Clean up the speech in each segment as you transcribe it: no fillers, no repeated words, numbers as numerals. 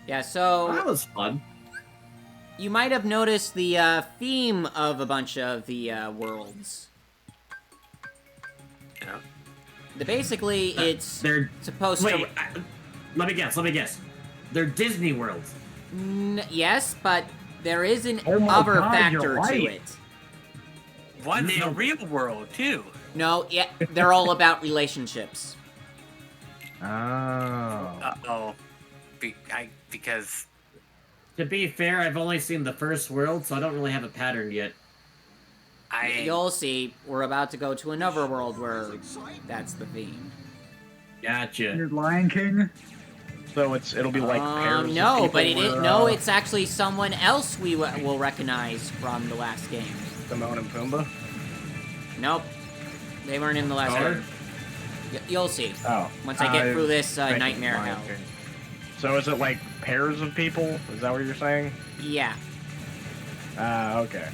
Yeah, so That was fun. you might have noticed the theme of a bunch of the worlds. Yeah. Basically, it's They're supposed wait. to. Let me guess. Let me guess. They're Disney worlds. Yes, but there is an Oh my other God, factor you're to right. it. One's the Nailed it. real world, too. No, yeah, they're all about relationships. Oh. Uh-oh. Because... To be fair, I've only seen the first world, so I don't really have a pattern yet. You'll see. We're about to go to another world where that's the theme. Gotcha. Your Lion King? So it'll be like pairs no, of but people no, it's actually someone else we will recognize from the last game. Timon and Pumbaa? Nope. They weren't in the last Scar? game. You'll see. Oh. Once I get through this Thank you, nightmare Lion hell. King. So is it like pairs of people? Is that what you're saying? Yeah. Okay.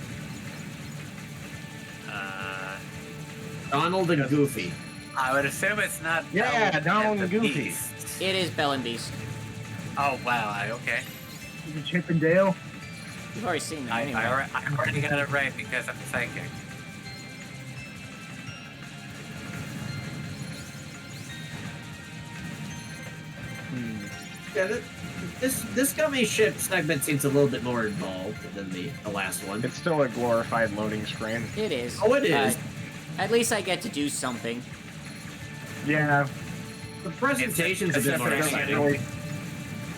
Donald and Goofy. I would assume it's not... Yeah, Belle Donald and the Goofy. Beast. It is Belle and Beast. Oh, wow, okay. Is it Chip and Dale? You've already seen them I anyway. already got it right because I'm psychic. Yeah, this gummy ship segment seems a little bit more involved than the last one. It's still a glorified loading screen. It is. Oh, it is. At least I get to do something. Yeah. The presentation's a It's bit more definitely exciting. Really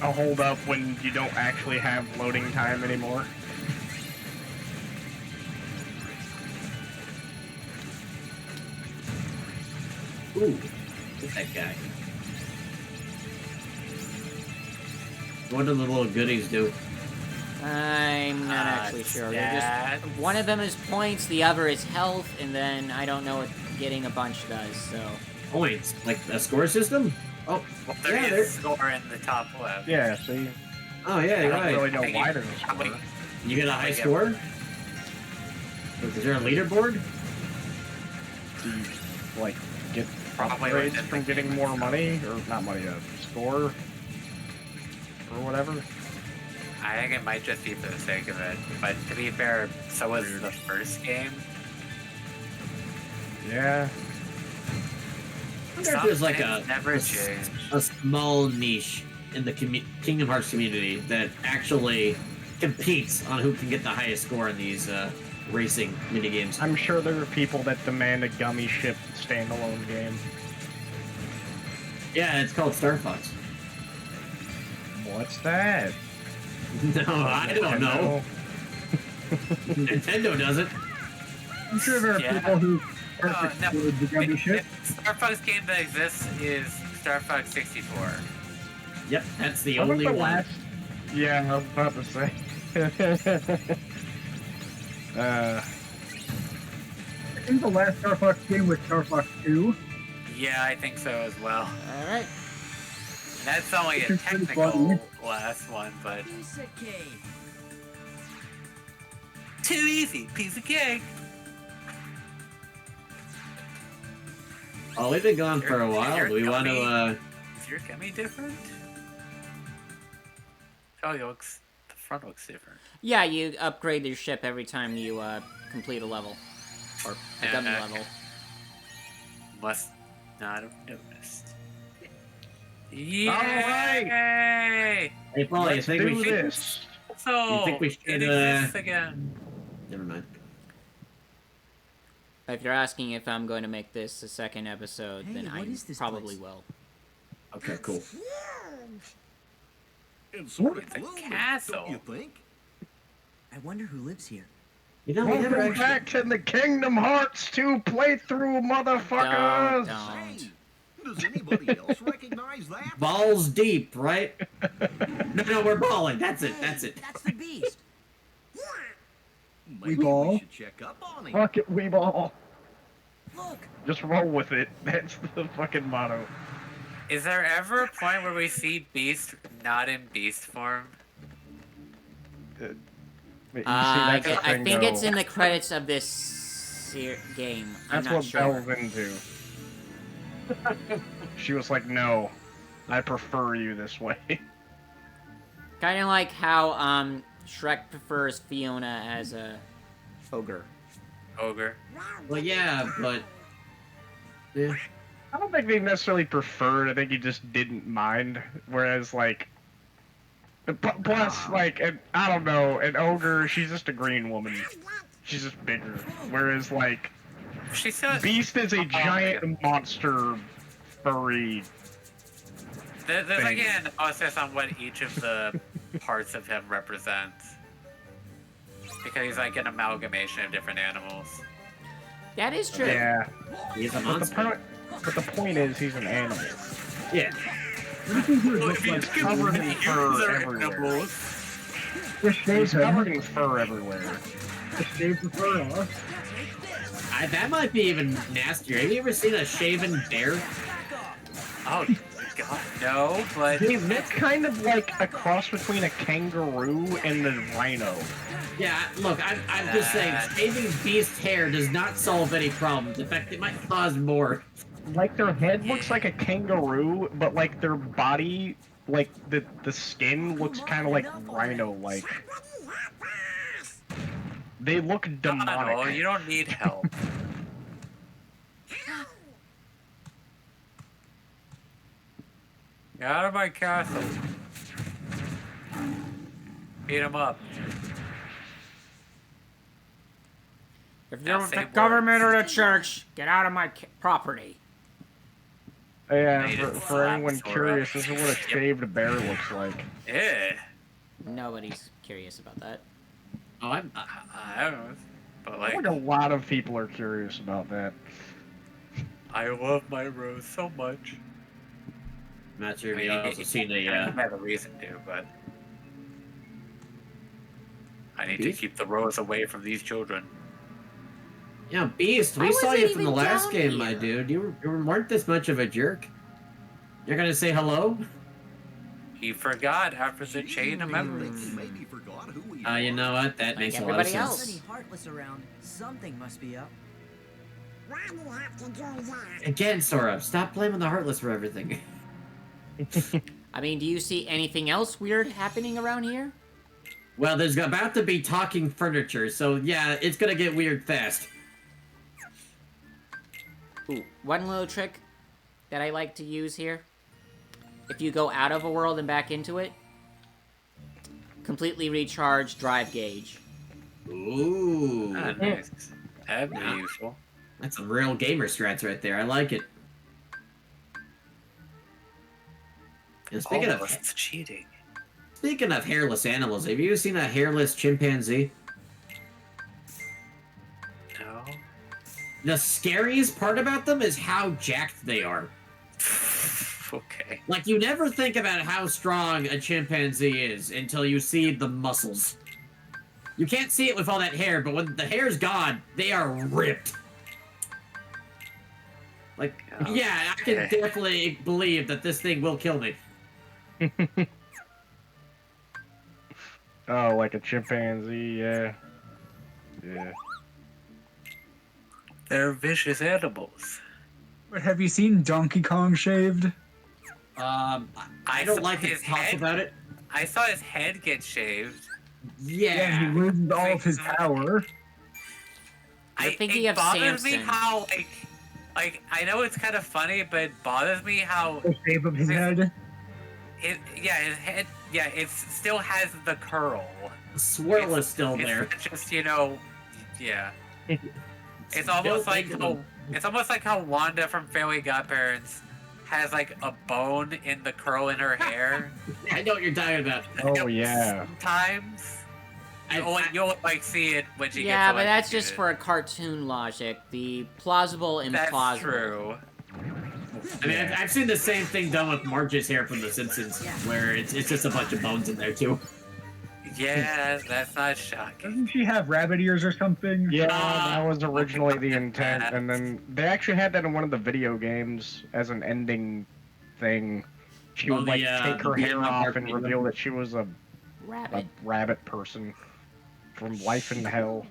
a hold up when you don't actually have loading time anymore. Ooh, who's that guy? What do the little goodies do? I'm not actually sure. They're just one of them is points, the other is health, and then I don't know what getting a bunch does. So Points, like a score system? Oh, Well, there yeah, is there. a score in the top left. Yeah, see? Oh yeah, I you're don't right. really know Thinking- why there's a score. Wait. You get a high Yeah. score? Is there a leaderboard? Do you, like, get Probably upgrades within from the getting game. more money? Or not money, a score? Or whatever? I think it might just be for the sake of it. But to be fair, so was Weird. the first game. Yeah. I wonder if there's like Some things never change. a small niche in the Kingdom Hearts community that actually competes on who can get the highest score in these racing minigames. I'm sure there are people that demand a gummy ship standalone game. Yeah, it's called Star Fox. What's that? No, I don't know. Nintendo doesn't. I'm sure there are Yeah. people who No, perfect no. with the gummy ship. Star Fox game that exists is Star Fox 64. Yep, that's the What was only the one. last? Yeah, I was about to say. I think the last Star Fox game was Star Fox 2. Yeah, I think so as well. all right. And that's only a It's pretty technical funny. last one, but Piece of cake. too easy, piece of cake. Oh, we've been gone for a while. You're Do we want to, Is your gummy different? Oh, it looks. The front looks different. Yeah, you upgrade your ship every time you complete a level or a gummy Okay. level. Must not have noticed. right. Yay! hey, Paul, you Let's think do we should? this. So You think we it should, exists again. Never mind. If you're asking if I'm going to make this a second episode, Hey, then what I is this probably place? will. Okay, cool. It's sort It's of a gloomy, castle. don't you think? I wonder who lives here. You know, we never Welcome actually. back to the Kingdom Hearts 2 playthrough, motherfuckers! Don't. Hey, does anybody else recognize that? Balls deep, right? No, we're balling. That's it. That's it. That's the beast. Maybe ball. we should check up on him. Fuck it, we ball. Look, Just roll with it. That's the fucking motto. Is there ever a point where we see Beast not in Beast form? But you see, I that's the thing, think it's though. in the credits of this game. I'm That's not what sure. Belle's into. She was like, no, I prefer you this way. Kind of like how Shrek prefers Fiona as a ogre. Ogre. Well, yeah, but yeah. I don't think they necessarily preferred. I think he just didn't mind. Whereas, like, plus, like, I don't know, an ogre, she's just a green woman. She's just bigger. Whereas, like, She said. Beast is a giant monster, furry. There's thing. like an analysis on what each of the parts of him represents. Because he's like an amalgamation of different animals. That is true. Yeah. He's a But monster. the point is, he's an animal. Yeah. What do you think he would Well, look if you like? just give covered in humans fur are everywhere. animals. Just shave He's covered him. in fur everywhere. Just shave the fur off. That might be even nastier. Have you ever seen a shaven bear? Oh, God, no, but That's kind of like a cross between a kangaroo and a rhino. Yeah, look, I'm just saying, shaving Beast's hair does not solve any problems. In fact, it might cause more. Like their head looks like a kangaroo, but like their body, like the skin looks kind of like rhino-like. They look no, demonic. you don't need help. Get out of my castle. Beat him up. If Now you're say the words. government or the church, get out of my property. Yeah, Made it for anyone slap, curious, Sora. this is what a shaved bear looks like. Yeah. Nobody's curious about that. Oh, I don't know. But I like, think a lot of people are curious about that. I love my rose so much. I'm not sure if you also seen the, I have a reason to, but I need to Beast? keep the rose away from these children. yeah, Beast, I we saw wasn't you from the even last down game, my here. dude. You weren't this much of a jerk. You're gonna say hello? He forgot after the chain of memories. Thinks he maybe forgot who he You was. know what? That Like makes a lot of everybody sense. else. Any Heartless around, something must be up. Why do you have to do that? Again, Sora, stop blaming the Heartless for everything. I mean, do you see anything else weird happening around here? Well, there's about to be talking furniture, so yeah, it's gonna get weird fast. Ooh, one little trick that I like to use here. If you go out of a world and back into it, completely recharge drive gauge. Ooh. Ah, nice. That'd be Yeah. useful. That's some real gamer strats right there. I like it. And speaking of It's cheating. hairless animals, have you seen a hairless chimpanzee? No. The scariest part about them is how jacked they are. Okay. Like, you never think about how strong a chimpanzee is until you see the muscles. You can't see it with all that hair, but when the hair's gone, they are ripped. Like, Oh, yeah, I can okay. definitely believe that this thing will kill me. Oh, like a chimpanzee, yeah. Yeah. They're vicious animals. But have you seen Donkey Kong shaved? I I don't saw like to his talk head. about it. I saw his head get shaved. Yeah, he Yeah. loses all of his power. You're thinking it of bothers me Samson. how like I know it's kind of funny, but it bothers me how The shape of his head. his head it still has the curl. Swirl is still It's there. not just yeah. It's almost like how Wanda from Fairy Godparents has like a bone in the curl in her hair. I know what you're talking about. Oh, yeah. Sometimes I- you'll like see it when she Yeah, gets but that's just electrocuted. for a cartoon logic. The plausible That's implausible. true. I mean, I've seen the same thing done with Marge's hair from The Simpsons, where it's just a bunch of bones in there, too. Yeah, that's not shocking. Doesn't she have rabbit ears or something? Yeah, that was originally the intent, that. and then they actually had that in one of the video games as an ending thing. She Oh, would the, like take the her hair beat 'em up off part and beat 'em reveal up. that she was a Rabbit. rabbit person from Life in Hell.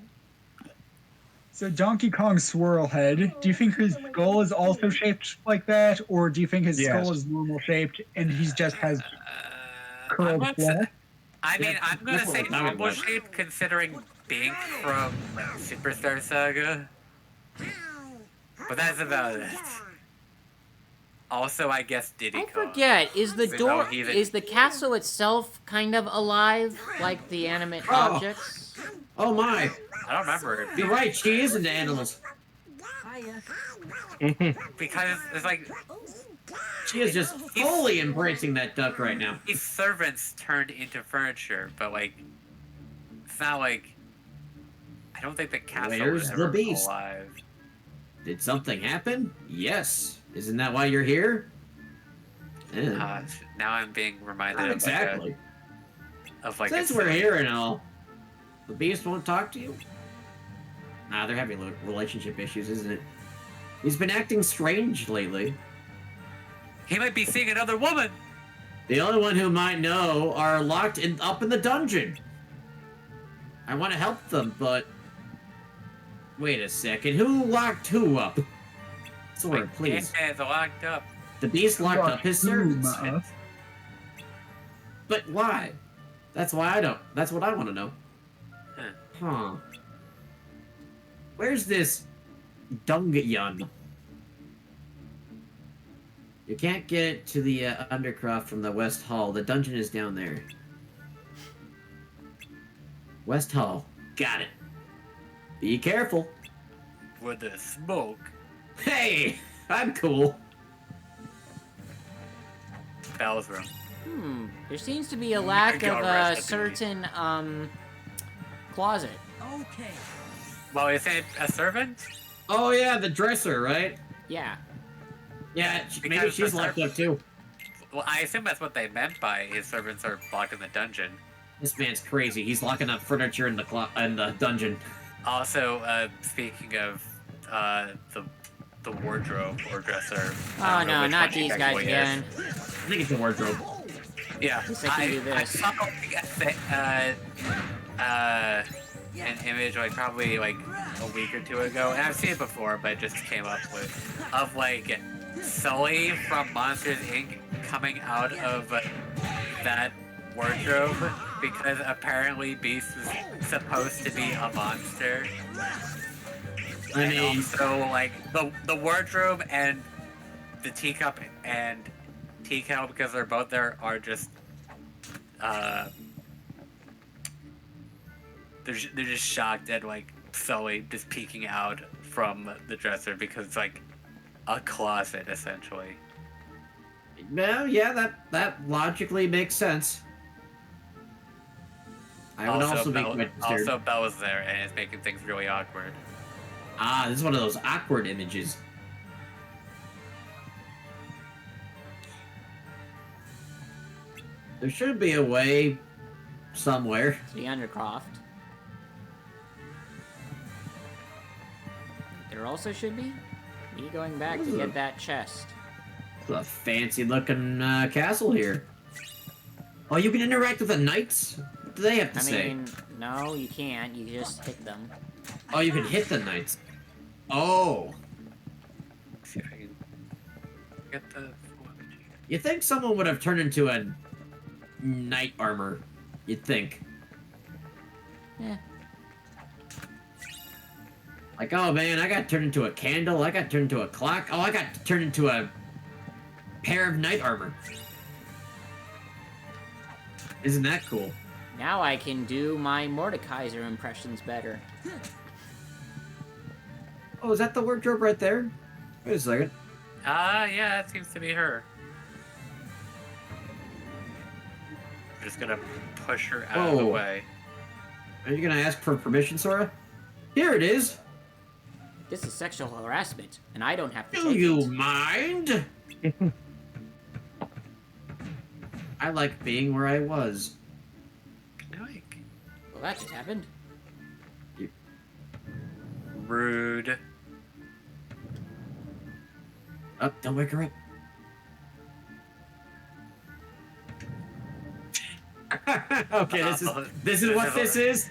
So Donkey Kong Swirl Head, do you think his skull is also shaped like that, or do you think his Yes. skull is normal shaped and he just has I curled would flesh? say, I mean, I'm gonna That's what say we're talking normal about. shape considering Bink from Superstar Saga, but that's about it. Also, I guess Diddy I Kong. forget. Is the No, door? he's a- Is the castle itself kind of alive, like the animate Oh. objects? Oh my! I don't remember it You're right. She is into animals. Hiya. because it's like She is just fully embracing that duck right now. these servants turned into furniture, but like it's not like I don't think the castle Where's was the ever beast? alive. Did something happen? Yes. Isn't that why you're here? Yeah. Now I'm being reminded Not of exactly. like Since we're here and all, the beast won't talk to you? Nah, they're having relationship issues, isn't it? He's been acting strange lately. he might be seeing another woman. The only one who might know are locked up in the dungeon. I want to help them, but... Wait a second, who locked who up? Sora, please. It's locked up. The beast locked up his servants. Huh? But why? That's what I want to know. Huh. Where's this Dungyun? You can't get to the Undercroft from the West Hall. The dungeon is down there. West Hall. Got it. Be careful. With the smoke. Hey! I'm cool. Bell's room. There seems to be a lack got of a arrested. certain closet. Okay. Well, is it a servant? Oh yeah, the dresser, right? Yeah. Yeah, maybe Because she's the locked up too. Well, I assume that's what they meant by his servants are locked in the dungeon. This man's crazy. He's locking up furniture in the dungeon. Also, speaking of the wardrobe or dresser. Oh I don't know no, which not one these exactly guys is. again. I think it's the wardrobe. Yeah, Guess I can do I this. saw an image like probably like a week or two ago, and I've seen it before, but it just came up with of like Sully from Monsters Inc. coming out of that wardrobe because apparently Beast was supposed to be a monster. I And mean, also like the wardrobe and the teacup and tea kettle, because they're both there, are just they're just shocked at like Sully just peeking out from the dresser because it's like a closet essentially. well, yeah, that logically makes sense. I would also be quite disturbed. Also Belle is there and it's making things really awkward. Ah, this is one of those awkward images. There should be a way somewhere. The Undercroft. There also should be me going back to get that chest. It's a fancy looking castle here. Oh, you can interact with the knights? What do they have to I say? mean, no, you can't. You just hit them. Oh, you can hit the knights. Oh. Let's see if I can get the full image. You think someone would have turned into a knight armor? You'd think. Eh. Like, oh man, I got turned into a candle, I got turned into a clock, oh, I got turned into a pair of knight armor. Isn't that cool? Now I can do my Mordekaiser impressions better. Oh, is that the wardrobe right there? Wait a second. Yeah, that seems to be her. I'm just gonna push her out of the Whoa. way. Are you gonna ask for permission, Sora? Here it is! This is sexual harassment, and I don't have to Do take you it. mind? I like being where I was. Like, Well, that just happened. rude. Oh, don't wake her up. Okay, this is what this is.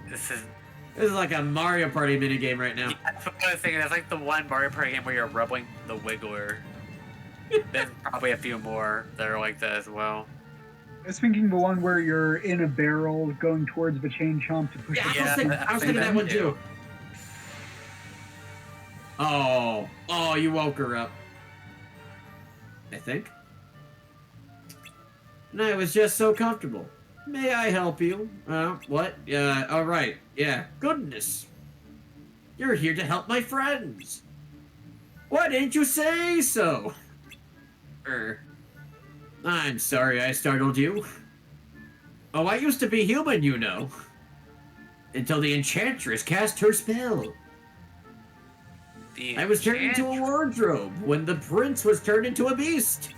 This is. This is like a Mario Party minigame right now. Yeah, that's what I was thinking. That's like the one Mario Party game where you're rubbing the Wiggler. There's probably a few more that are like that as well. I was thinking the one where you're in a barrel going towards the chain chomp to push Yeah, it. I was thinking that one too. Oh, you woke her up. I think. And I was just so comfortable. May I help you? What? All right. Yeah, goodness. You're here to help my friends. Why didn't you say so? I'm sorry I startled you. Oh, I used to be human, you know. Until the Enchantress cast her spell. I was turned into a wardrobe when the prince was turned into a beast.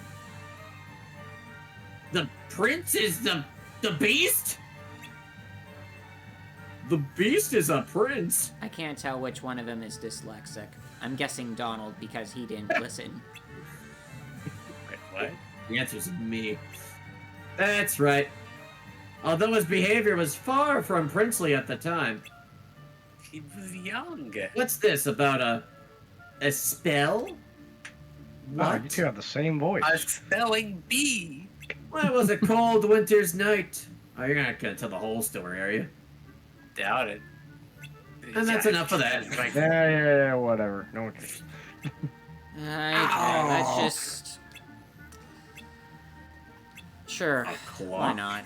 The prince is the beast? The beast is a prince. I can't tell which one of them is dyslexic. I'm guessing Donald because he didn't listen. Wait, what? The answer's me. That's right. Although his behavior was far from princely at the time. He was young. What's this about a spell? Wow, What? you two have the same voice. A spelling bee. Well, it was a cold winter's night. Oh, you're not gonna tell the whole story, are you? Doubt it. And that's enough of that. Like, Yeah, whatever. No one cares. Let's just... Sure, A claw? why not?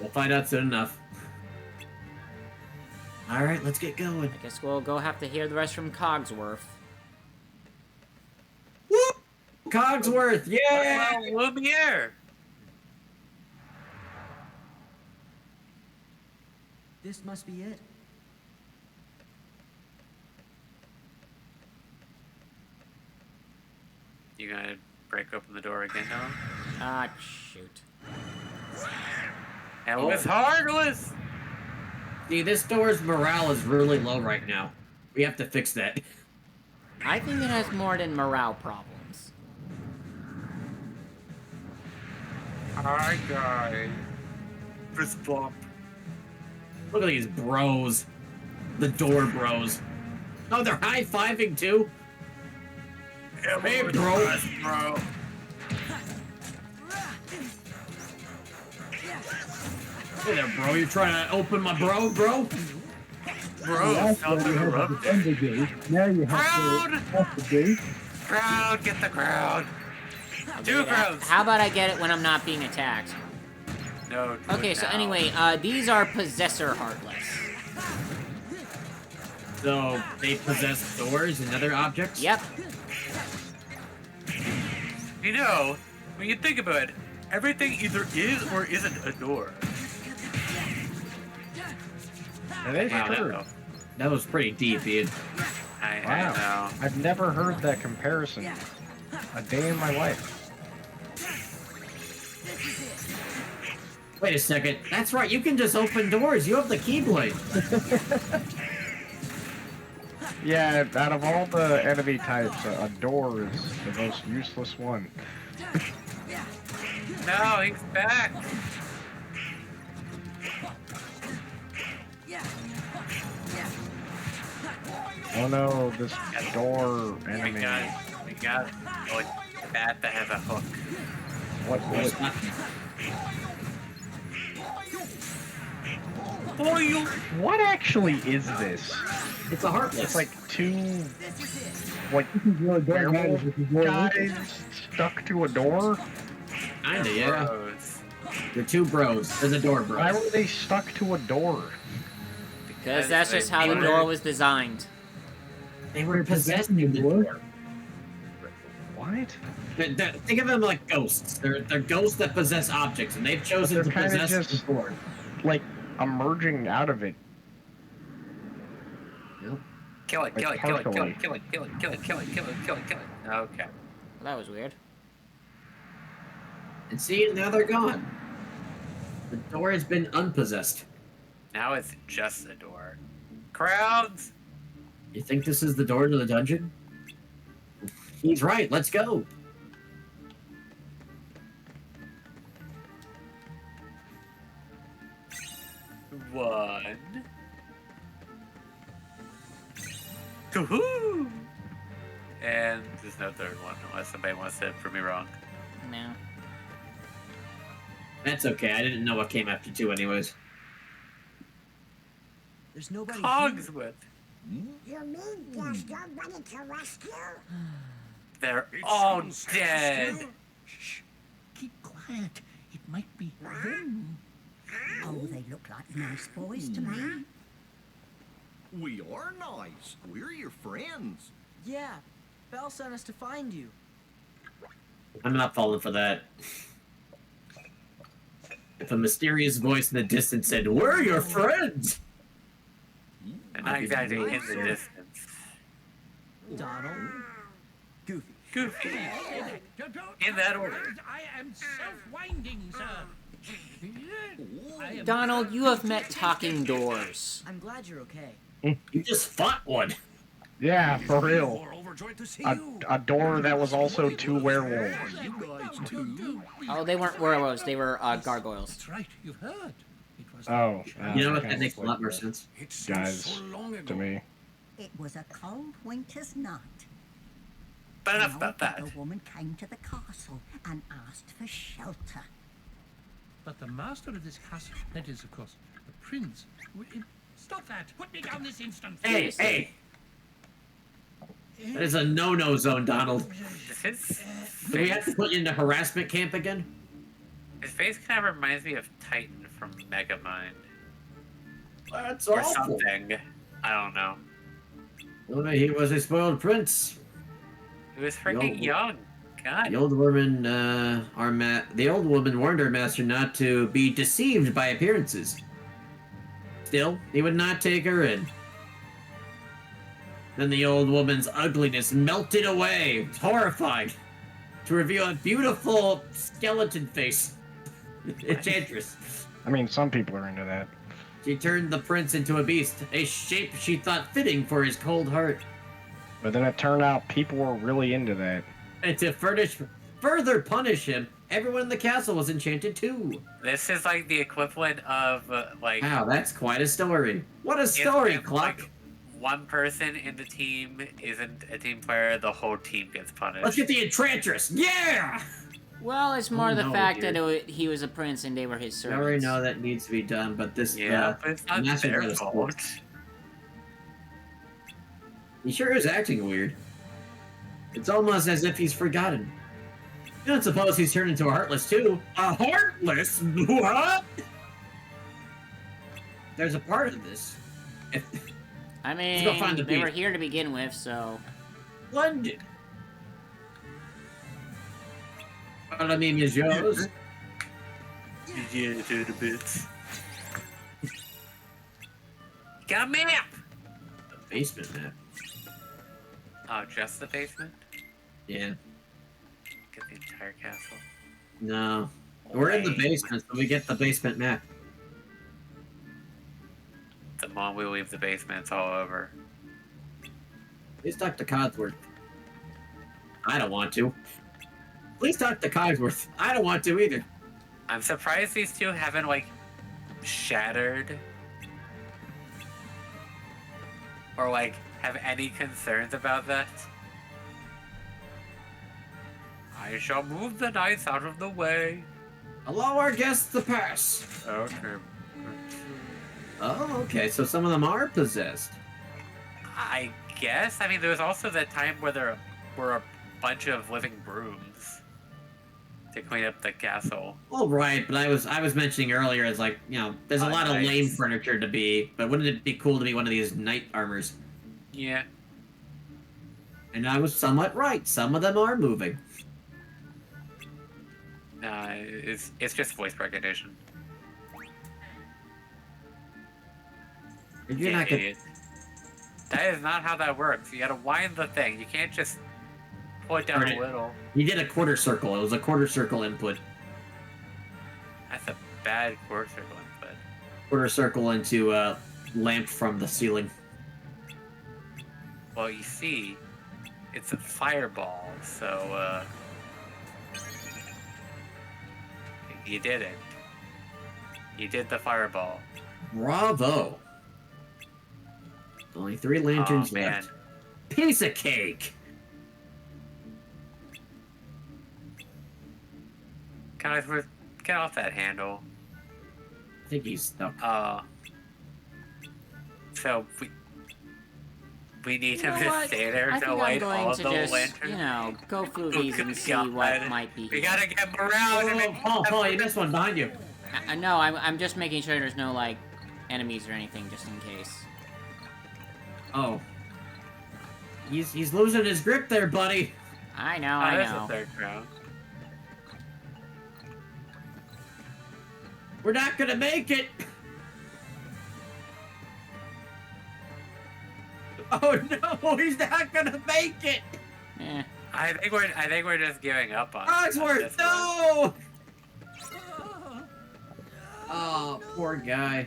We'll find out soon enough. Alright, let's get going. I guess we'll go have to hear the rest from Cogsworth. Woo! Cogsworth, yeah! Lumiere. This must be it. You gonna break open the door again, Noah? Ah, shoot. It was Heartless! See, this door's morale is really low right now. We have to fix that. I think it has more than morale problems. Hi, guys. Fist bump. Look at these bros. The door bros. Oh, they're high-fiving too? Hey, bro. Bro. Hey there, bro. You're trying to open my bro? Bro, Last something one you had rubbed to defend the gate. Now you have to off the gate. Crowd, get the crowd. Two crowds. How about I get it when I'm not being attacked? No. do Okay, it so now. anyway, these are Possessor Heartless. So, they possess doors and other objects? Yep. You know, when you think about it, everything either is or isn't a door. That is Wow, true. that was pretty deep, Ian. I Wow. know. I've never heard that comparison a day in my life. Wait a second. That's right, you can just open doors. You have the Keyblade. Yeah, out of all the enemy types, a door is the most useless one. No, he's back. Oh no, this door We enemy. got like that has a hook. What? What actually is this? It's a Heartless. It's like two, like, Really don't matter werewolf if it's more guys stuck to a door? Kinda, yeah. Bros. They're two bros. There's a door bro. Why were they stuck to a door? Because that's just how the door was designed. They were possessing the door. What? Think of them like ghosts. They're ghosts that possess objects, and they've chosen But to they're kinda possess just- the door. Like, emerging out of it. Kill it, kill Like it, kill it, kill partially. it, kill it, kill it, kill it, kill it, kill it, kill it, kill it. Okay. Well, that was weird. And see, now they're gone. The door has been unpossessed. Now it's just a door. Crowds! You think this is the door to the dungeon? He's right. Let's go. One. Woohoo! And there's no third one, unless somebody wants to prove me wrong. No. That's okay. I didn't know what came after 2 anyways. There's nobody here. Cogsworth. You mean there's nobody to rescue? They're all dead. Shh. Keep quiet. It might be them. Oh, they look like nice boys to me. We are nice. We're your friends. Yeah, Belle sent us to find you. I'm not falling for that. If a mysterious voice in the distance said, "We're your friends," And not exactly in the distance. Donald. Goofy. Goofy. In that order. I am self-winding, sir. Donald, you have met talking doors. I'm glad you're okay. you just fought one. Yeah, for real. We're overjoyed to see A, you. a door that was also 2 werewolves. You guys too. Oh, they weren't werewolves. They were gargoyles. That's right, you've heard. It was Oh, You know what? okay. That makes a lot more sense. it seems Guys, so long ago. to me. It was a cold winter's night. But enough An about old that. widow woman came to the castle and asked for shelter. But the master of this castle, that is, of course, the prince. Stop that! Put me down this instant! Hey, hey! That is a no-no zone, Donald. His Do we have face, to put you into harassment camp again? his face kind of reminds me of Titan from Megamind. That's Or awful. something. I don't know. Well, he was a spoiled prince. He was freaking young. God. The old woman, the old woman warned her master not to be deceived by appearances. Still, he would not take her in. Then the old woman's ugliness melted away, horrified, to reveal a beautiful skeleton face. Enchantress. I mean, some people are into that. She turned the prince into a beast, a shape she thought fitting for his cold heart. But then it turned out people were really into that. And to further punish him, everyone in the castle was enchanted too. This is like the equivalent of, like... Wow, that's quite a story. What a story, if, Cluck! like, one person in the team isn't a team player, the whole team gets punished. Let's get the Enchantress! Yeah! Well, it's more Oh, the no, fact dear. that he was a prince and they were his I servants. already know that needs to be done, but this, Yeah, but it's not Master their Brother's fault. He sure is acting weird. It's almost as if he's forgotten. You don't suppose he's turned into a Heartless too? A Heartless? What? There's a part of this. I Let's go find the mean, they beat. were here to begin with, so... London. Follow me, messieurs. Yeah, to the bits. Got a map! The basement map. Oh, just the basement? Yeah. Get the entire castle. No. We're in the Wait. basement, so we get the basement map. The moment we leave the basement, it's all over. Please talk to Codsworth. I don't want to. Please talk to Codsworth. I don't want to either. I'm surprised these two haven't, like, shattered. Or, like, have any concerns about that. I shall move the knights out of the way. Allow our guests to pass. Okay. Oh, okay, so some of them are possessed. I guess. I mean, there was also that time where there were a bunch of living brooms to clean up the castle. Well, right, but I was mentioning earlier as like, you know, there's a Oh, lot of nice. lame furniture to be, but wouldn't it be cool to be one of these knight armors? Yeah. And I was somewhat right. Some of them are moving. It's just voice recognition. You're not gonna... Idiot. That is not how that works. You gotta wind the thing. You can't just pull it down Right. a little. You did a quarter circle. It was a quarter circle input. That's a bad quarter circle input. Quarter circle into a lamp from the ceiling. Well, you see, it's a fireball, so, you did it. You did the fireball. Bravo. Only 3 lanterns Oh, man. left. Piece of cake. Guys, get off that handle. I think he's stuck. So we need You know him to what? stay there I to think I'm light all going to the just, lanterns. you know, go through these and see God. what might be We here. gotta get around him. Oh, Paul, you missed one behind you. No, I'm just making sure there's no, like, enemies or anything, just in case. Oh. He's losing his grip there, buddy. I know, Oh, I there's know. a third crown. We're not gonna make it. Oh no, he's not gonna make it. Eh. I think we're just giving up on Cogsworth, this one. no! Oh, poor guy.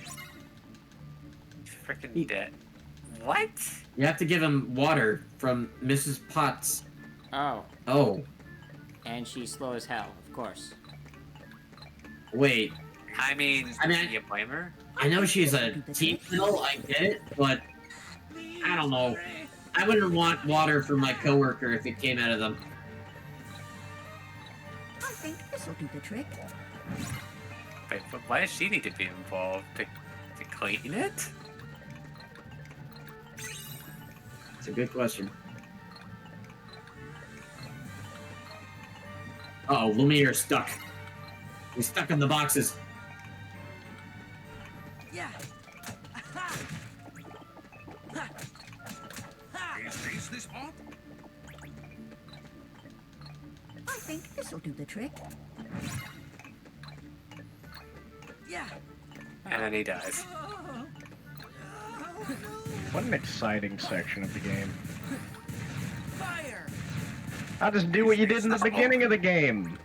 Freaking dead. What? You have to give him water from Mrs. Potts. Oh. Oh, And she's slow as hell, of course. wait. I mean, I you blame her? I know she's a tea kettle, I get it, but I don't know. I wouldn't want water from my coworker if it came out of them. I think this'll do the trick. Wait, but why does she need to be involved? To clean it? It's a good question. Uh-oh, Lumiere's stuck. He's stuck in the boxes. Yeah. Is this on? I think this'll do the trick. Yeah. And then he dies. What an exciting section of the game. Fire. I'll just do what you did in the beginning of the game.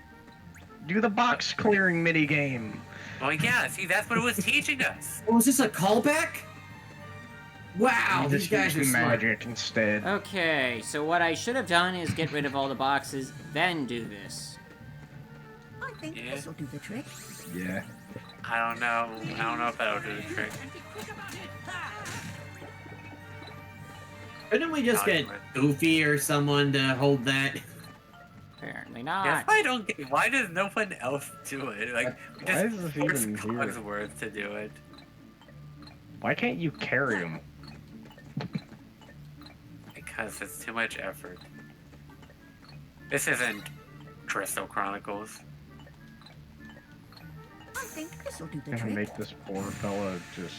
Do the box clearing mini game. Well, yeah, see, that's what it was teaching us. Oh, is this a callback? Wow, these Just guys are use smart. magic instead. Okay, so what I should have done is get rid of all the boxes, then do this. I think Yeah. this'll do the trick. Yeah. I don't know. I don't know if that'll do the trick. Couldn't we just get Goofy or someone to hold that? Apparently That's not. why I don't get. Why does no one else do it? Like, we Why just is this force even here? Cogsworth to do it. Why can't you carry him? Because it's too much effort. This isn't Crystal Chronicles. I think this'll do the Gonna trick. make this poor fella just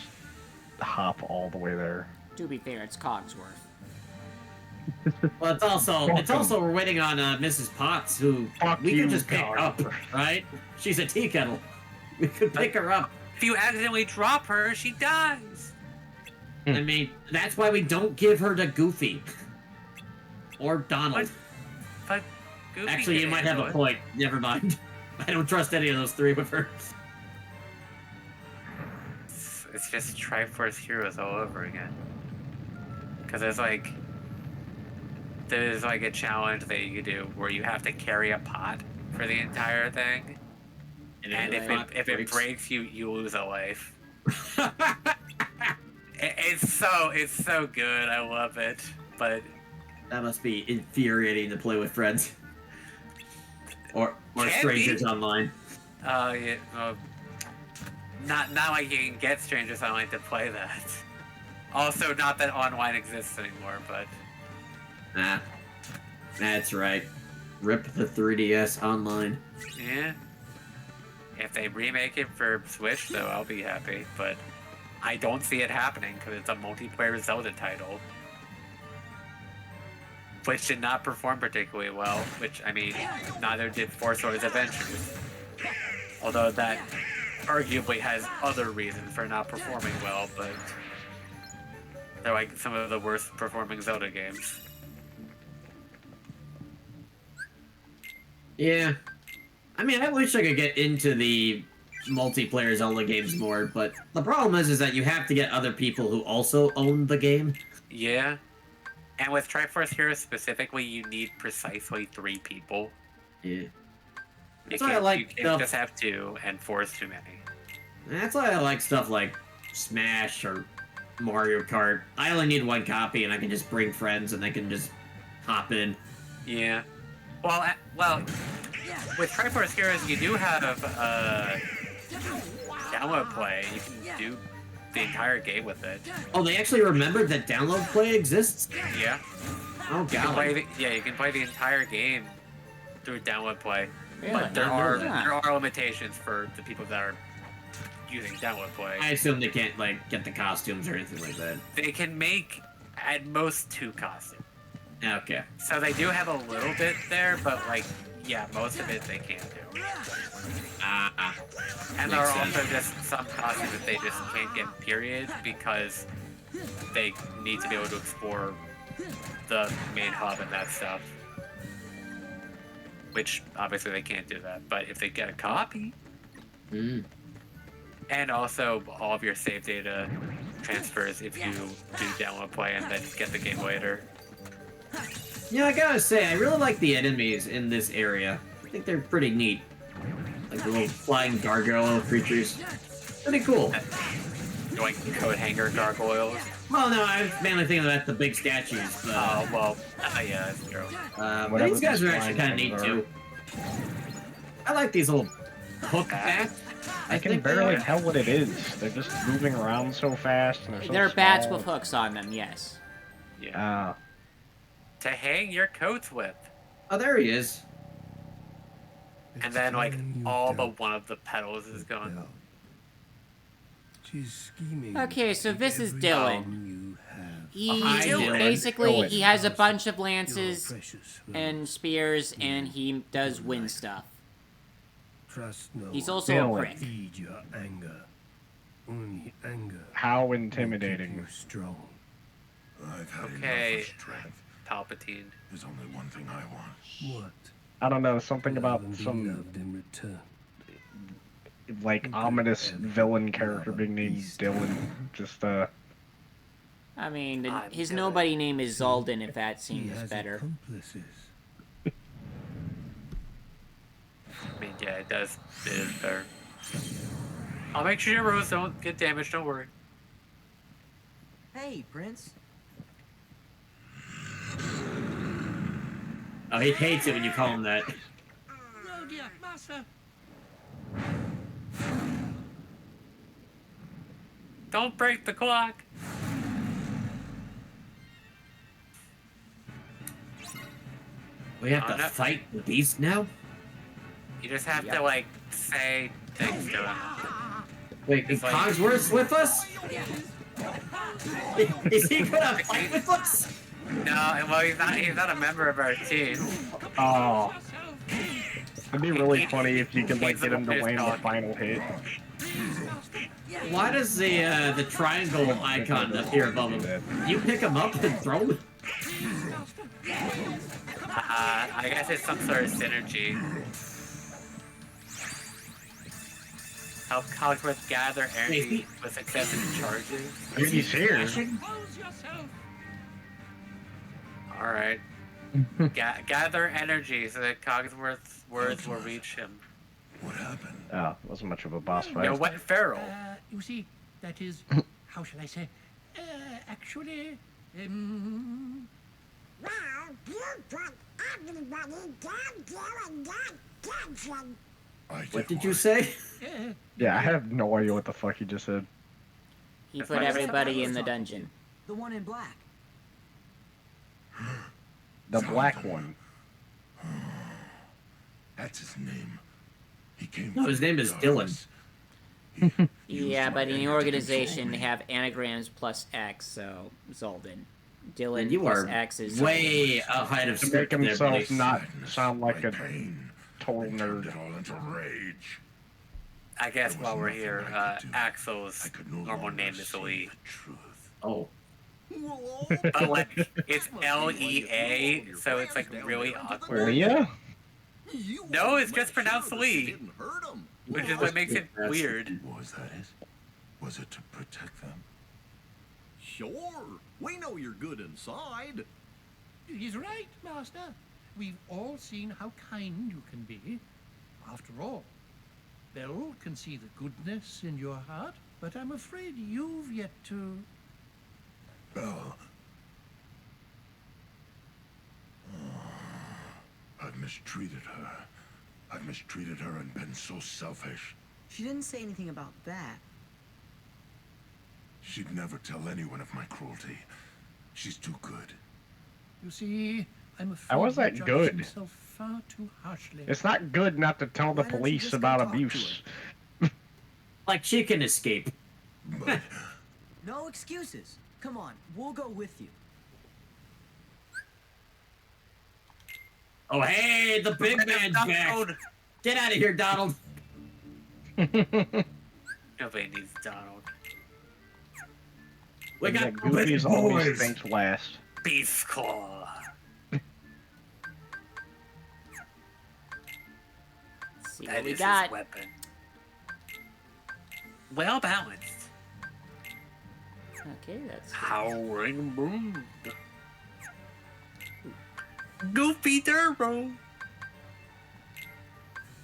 hop all the way there. To be fair, it's Cogsworth. Well, it's also we're waiting on Mrs. Potts, who Fuck we you, could just pick God. up, right? She's a tea kettle. We could pick her up. If you accidentally drop her, she dies. I mean, that's why we don't give her to Goofy or Donald. What? But Goofy Actually, you can might have handle a it. point. Never mind. I don't trust any of those three with her. It's just Triforce Heroes all over again. Because there's like a challenge that you could do where you have to carry a pot for the entire thing, and if it breaks, you lose a life. It's so good. I love it, but That must be infuriating to play with friends or Can strangers be. online. yeah, not like you can get strangers online to play that. Also, not that online exists anymore, but Nah, that's right. Rip the 3DS online. yeah. If they remake it for Switch, though, I'll be happy. But I don't see it happening because it's a multiplayer Zelda title, which did not perform particularly well. Which, I mean, neither did Four Swords Adventures. Although that arguably has other reasons for not performing well, but they're like some of the worst performing Zelda games. Yeah. I mean, I wish I could get into the multiplayer Zelda games more, but the problem is that you have to get other people who also own the game. Yeah. And with Triforce Heroes specifically, you need precisely 3 people. Yeah. You That's why I can't, like you can't stuff- just have 2, and 4 is too many. That's why I like stuff like Smash or Mario Kart. I only need 1 copy, and I can just bring friends, and they can just hop in. Yeah. Well, well, with Triforce Heroes, you do have download play. You can do the entire game with it. Oh, they actually remembered that download play exists? Yeah. Oh, You can God. play you can play the entire game through download play. Really? But there Yeah. are limitations for the people that are using download play. I assume they can't, like, get the costumes or anything like that. They can make at most 2 costumes. Okay. So they do have a little bit there, but like, yeah, most of it they can't do. And there are Makes also just some costumes that they just can't get, period, because they need to be able to explore the main hub and that stuff. Which, obviously, they can't do that. But if they get a copy, and also all of your save data transfers if you do download play and then get the game later. Yeah, I gotta say, I really like the enemies in this area. I think they're pretty neat. Like the little flying gargoyle creatures. Pretty cool. Like coat hanger gargoyles. Well, no, I was mainly thinking about the big statues, but... Oh, well, yeah, that's true. but these guys are actually kind of neat, too. I like these little hook bats. I can think they barely are. tell what it is. They're just moving around so fast and they're so They're bats small. with hooks on them, yes. Yeah. To hang your coats with. Oh, there he is. And then, like, all but one of the petals is gone. She's scheming. Okay, so this is every Dylan. thing you have. He Hi, Dylan. basically he has a bunch of Your lances precious and spears, and he does wind stuff. Trust no He's also Dylan. a prick. Feed your anger. Only anger. How will keep intimidating. you strong. I've had Okay. enough of strength. Palpatine. There's only one thing I want. What? I don't know, something about Love and be some loved in return. like ominous villain character being named Dylan. Just I mean, I'm his Dylan. nobody name is Xaldin, if that He seems has better. accomplices. I mean, yeah, it does. It is better. I'll make sure your rows don't get damaged, don't worry. Hey, Prince. Oh, he hates it when you call him that. No, dear master. Don't break the clock! We have Oh, to no. fight the beast now? You just have to, like, say things to him. Wait, is It's like- Cogsworth with us? Is he gonna fight with us? No, well, he's not a member of our team. oh, it'd be really funny if you could like get him to land the final hit. Why does the triangle icon appear above him? You pick him up and throw him? I guess it's some sort of synergy. Help Cogsworth gather energy with successive charges. I mean, he's here. Compose yourself. Alright. Gather energy so that Cogsworth's words will reach him. What happened? Oh, wasn't much of a boss fight. No wet feral. You see, that is, how shall I say? Actually, Well, you put everybody down there in that dungeon. What did you say? Yeah, I have no idea what the fuck he just said. He put everybody in the dungeon. The one in black. The black one. That's his name. He came. No, his from name is darkness. Yeah, but in the organization they have anagrams plus X, so Xaldin. Dylan You plus are X is way ahead of To make script there, himself buddy. not sound like My a pain. total I turned nerd. it all into rage. I guess There was while we're nothing here, I could do. Axel's I could no normal longer name is see Lee. the truth. Oh. But like, it's Lea, so it's like really awkward. Leah? No, it's just pronounced Lee, which is what makes it That's- weird. Was that it? Was it to protect them? Sure. We know you're good inside. he's right, master. We've all seen how kind you can be. After all, Beryl can see the goodness in your heart, but I'm afraid you've yet to. Belle. I've mistreated her. I've mistreated her and been so selfish. She didn't say anything about that. She'd never tell anyone of my cruelty. She's too good. You see, I'm afraid How was that he judged good? himself far too harshly. It's not good not to tell the Why don't you police just go about talk to abuse. Like she can escape. But No excuses. Come on, we'll go with you. Oh, hey, the big man's back. Get out of here, Donald. Nobody needs Donald. We And got that Goofy's always boys. thinks last. Beast Claw. Let's see That what we is got. his weapon. Well balanced. Okay, that's Howling boom. Goofy Turbo. Can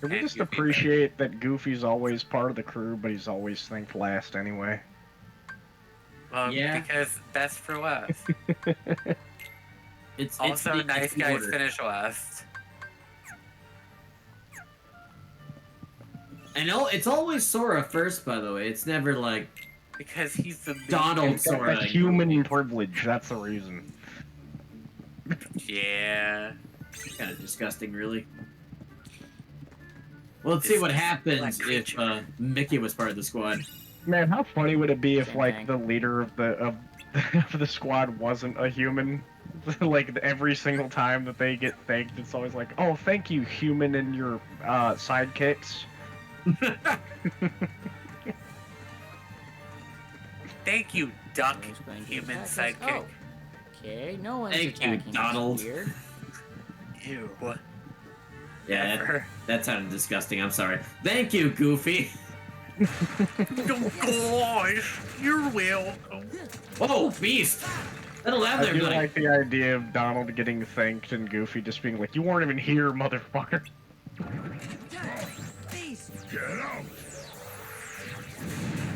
we And just Goofy appreciate that Goofy's always part of the crew, but he's always think last anyway? Yeah. Because best for last. It's Also, the nice guys order. finish last. I know it's always Sora first, by the way. It's never like Because he's the Donald It's got Sora. that human privilege, that's the reason. Yeah. Kind of disgusting, really. Well, let's see what happens if Mickey was part of the squad. Man, how funny would it be if, Same like, thing. the leader of the of the squad wasn't a human? Like, every single time that they get thanked, it's always like, oh, thank you, human and your sidekicks. Thank you, duck, Who's going to human attack us? sidekick. Oh. Okay, no one's Thank you, attacking us. Donald. Weird. Ew. What? Yeah, Never. that sounded disgusting. I'm sorry. Thank you, Goofy. Oh gosh, you're welcome. Oh, Beast. That'll have I there, do buddy. like the idea of Donald getting thanked and Goofy just being like, you weren't even here, motherfucker. Beast! get out!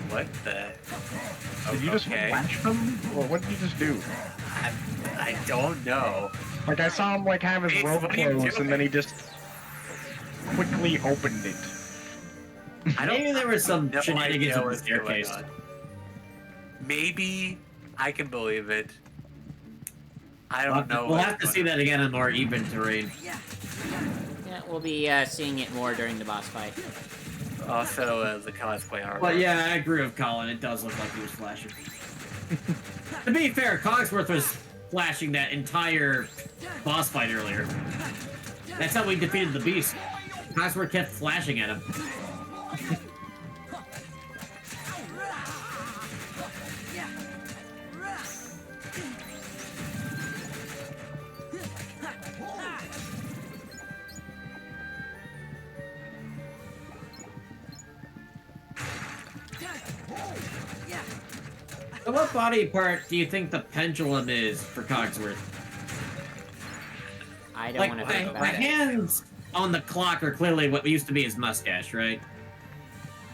What the? Did you just Okay. flash them? Or what did you just do? I don't know. Like, I saw him, like, have his Beast, robe what are you closed, and then he doing? just quickly opened it. I don't. Maybe there was some no shenanigans idea with the what's going staircase. on. Maybe I can believe it. I don't know. We'll what's have to going see on. that again on more even terrain. Yeah, we'll be seeing it more during the boss fight. Also, the cosplay armor. But yeah, I agree with Colin. It does look like he was flashing. To be fair, Cogsworth was flashing that entire boss fight earlier. That's how we defeated the beast. Cogsworth kept flashing at him. So what body part do you think the pendulum is for Cogsworth? I don't Like, want to the, think the about it. hands on the clock are clearly what used to be his mustache, right?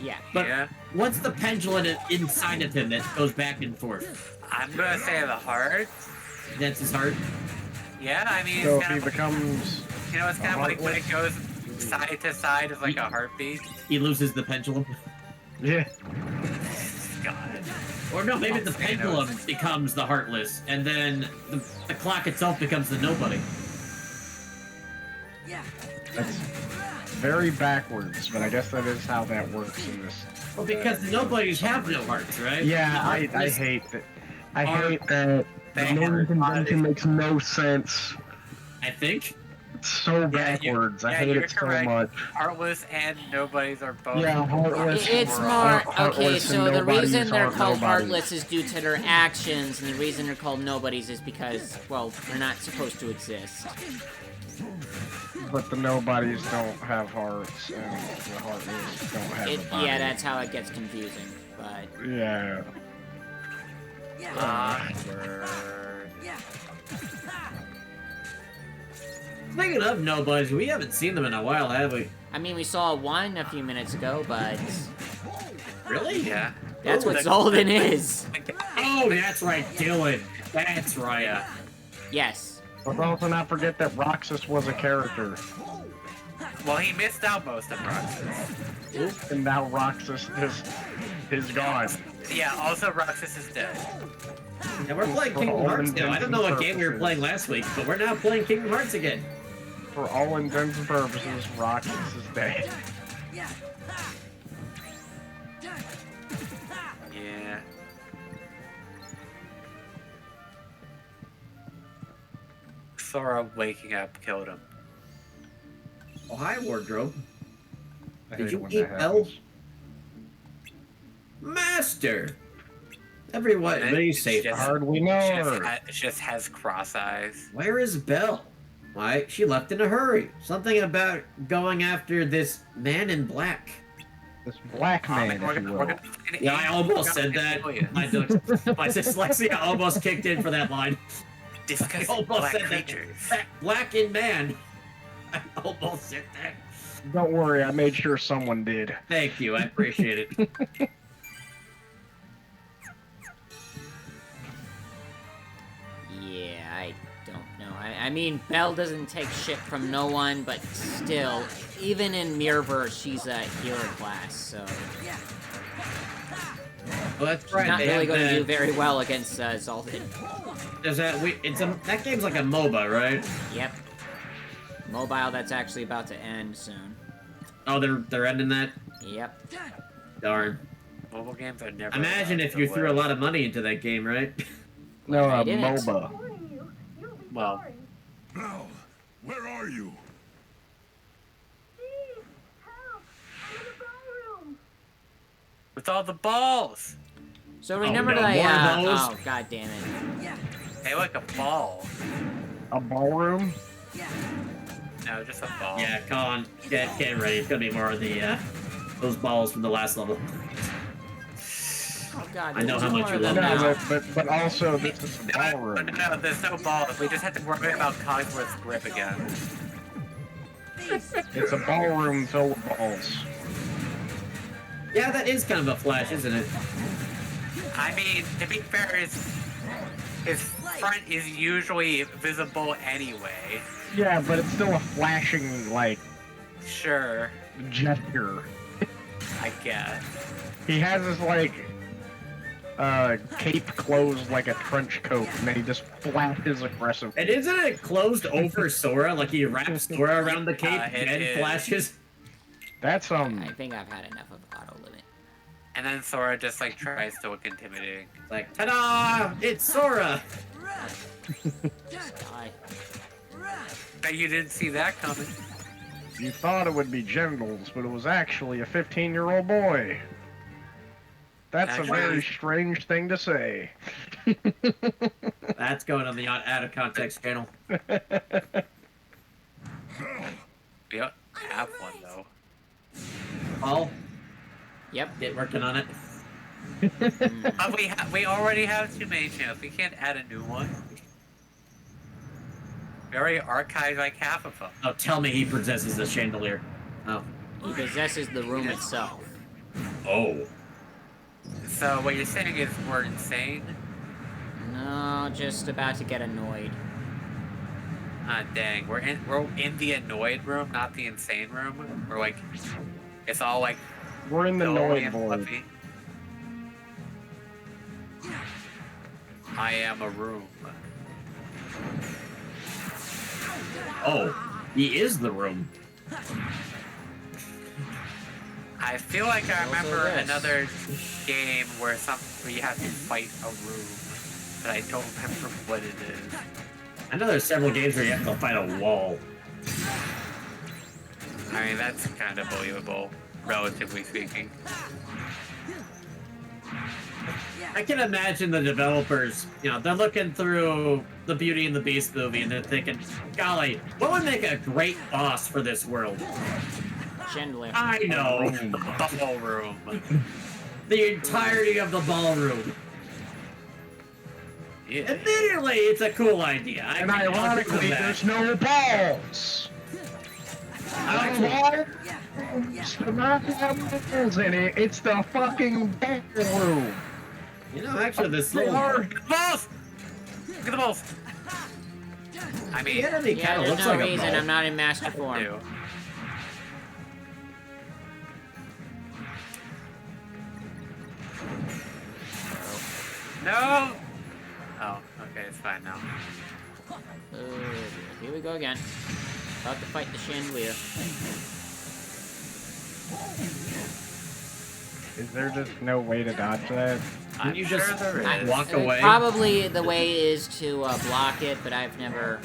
Yeah. But Yeah. what's the pendulum inside of him that goes back and forth? I'm gonna say the heart. That's his heart? Yeah, I mean, So it's if he kind of, becomes... you know, it's kind of like when it goes side to side, it's like a heartbeat. He loses the pendulum? Yeah. God. Or no, maybe the Okay, no, pendulum it's- becomes the Heartless, and then the clock itself becomes the Nobody. That's very backwards, but I guess that is how that works in this. Well, because the Nobodies have no hearts, right? Yeah, I Heartless hate that. I are- hate that. The They name are convention makes no sense. I think. It's so backwards. I hate you're it so correct. much. Heartless and Nobodies are both. Yeah, Heartless. It's or, more okay. Heartless So and the Nobodies reason they're aren't called nobodies. heartless is due to their actions, and the reason they're called nobodies is because, well, they're not supposed to exist. But the Nobodies don't have hearts, and the Heartless don't have a body. Yeah, that's how it gets confusing. But Yeah. Speaking of Nobodies, we haven't seen them in a while, have we? I mean, we saw one a few minutes ago, but Really? Yeah. that's Oh, what that- Xaldin is. Oh, that's right, Dylan. That's right. Yes. Let's also not forget that Roxas was a character. Well, he missed out most of Roxas. And now Roxas is gone. Yeah, also Roxas is dead. Yeah, we're playing Kingdom Hearts now. I don't know what game we were playing last week, but we're now playing Kingdom Hearts again. For all intents and purposes, Roxas is dead. Yeah. Sora waking up killed him. Oh, hi, Wardrobe. I Did hate you when eat that Bell? happens. Master! Everyone, And what do you it's say? just- Hardly know her. It just has cross eyes. Where is Belle? Why, she left in a hurry. Something about going after this man in black. This black man, if you will. Yeah, I almost said that. My dyslexia almost kicked in for that line. I Discussing almost black said creatures. that. Black in man. I almost said that. Don't worry, I made sure someone did. Thank you, I appreciate it. Yeah, I don't know. I mean, Belle doesn't take shit from no one, but still, even in Mirrorverse, she's a healer class, so... Well, that's right. Not they really have going to the- do very well against Xaldin. There's that. That game's like a MOBA, right? Yep. Mobile, that's actually about to end soon. Oh, they're ending that. Yep. Darn. Mobile games are never. Imagine allowed if to you threw a live. lot of money into that game, right? No, I didn't. MOBA. Well, Belle, where are you? with all the balls. So remember no, that more I, of those? oh, god damn it. Hey, like a ball. A ballroom? No, just a ball. Yeah, Colin, get ready. It's gonna be more of the those balls from the last level. Oh god, I know there's how much more you of love them No, now. but also this is a No, ballroom. no, there's no balls. We just have to worry about Cogsworth's grip again. It's a ballroom filled with balls. Yeah, that is kind of a flash, isn't it? I mean, to be fair, his front is usually visible anyway. Yeah, but it's still a flashing, like, Sure, gesture. I guess. He has his, like, cape closed like a trench coat, and then he just flashes aggressive. And isn't it closed over Sora? Like he wraps Sora around the cape it and is. flashes? That's, I think I've had enough of auto limit. And then Sora just like tries to look intimidating. It's like, ta-da! It's Sora! Just die. Bet you didn't see that coming. You thought it would be genitals, but it was actually a 15-year-old boy. That's a Actually- very strange thing to say. That's going on the out of context channel. We don't have one though. Paul, Yep. get working on it. But we already have too many channels. We can't add a new one. We already archived like half of them. Oh, tell me he possesses the chandelier. Oh. He possesses the room itself. Oh. So what you're saying is we're insane? No, just about to get annoyed. Ah, dang. We're in the annoyed room, not the insane room. We're like, it's all like We're in the pillowy noid and void. fluffy. I am a room. Oh, he is the room. I feel like I Also remember this. another game where you have to fight a room, but I don't remember what it is. I know there's several games where you have to fight a wall. I mean, that's kind of believable, relatively speaking. I can imagine the developers, you know, they're looking through the Beauty and the Beast movie and they're thinking, golly, what would make a great boss for this world? Chandelier. I know. Ballroom. The entirety of the ballroom. Yeah. Admittedly, it's a cool idea. And ironically, there's no balls. The not have balls in it. It's the fucking ballroom. You know, actually, this They little are. Get the balls! Get the balls! I mean, the enemy Yeah, kind of there's looks no like a reason ball. I'm not in master form. do. No! Oh, okay, it's fine now. Here we go again. About to fight the chandelier. Is there just no way to dodge that? Can you just there is. walk away? Probably the way is to block it, but I've never